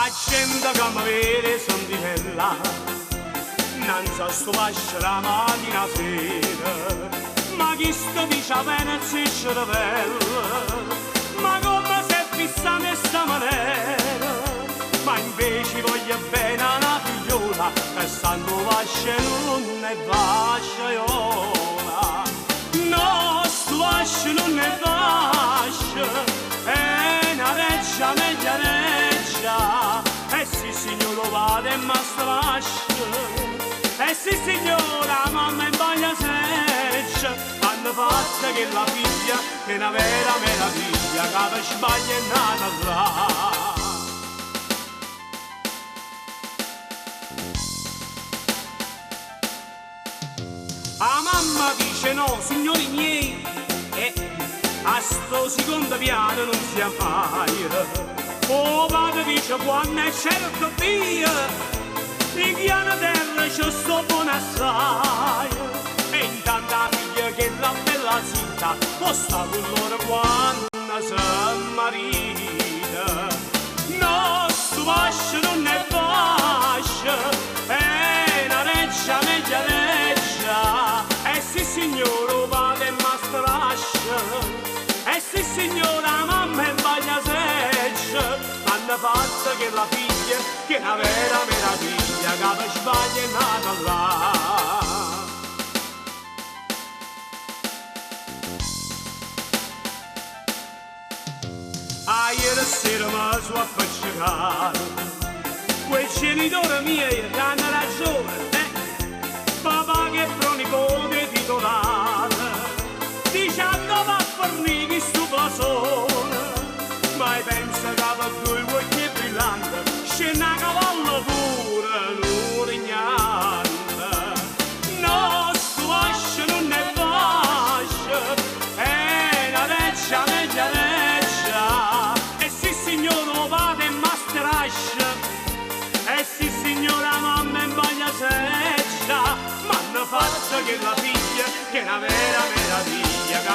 A gente che mi vede sentinella, non so sto pasce la mattina sera, ma chi sto dice bene si cervella, ma come se fissa in sta maniera, ma invece voglio bene una figliola, che sanno vasce non è vasceiola, no, sto vasce non è vasce, è una reggia meglio reggia, e sì signore vada e mastrascia, e sì signora mamma in baglia seccia, hanno fatto che la figlia è una vera meraviglia, che per sbaglio è nata là. La mamma dice no, signori miei, a sto secondo piano non si mai. Oh, padre dice quando è certo Dio, in piano terra c'è sto buono assai. E intanto la figlia che la bella zitta, può sta con loro quando si marita. No, sto vascio non è vascio, è una reggia meglio reggia. E sì signore, padre e mastrascia, e sì signora mamma in baglia seccia, hanno fatto che la figlia che è una vera meraviglia, che per sbaglio è nata là. Ieri sera mi sono affacciato, quei genitori miei che hanno ragione, papà che è pronipote titolato, dice a dove a fornire sto blasone, ma pensa che per due occhi brillanti scende a cavallo pure l'urignante. No, sto vascio non è vascio, è una reggia meglio reggia, e sì signore vada e mastrascia, e sì signora mamma in baglia seccia, m'hanno fatto che la figlia che è una vera meraviglia, che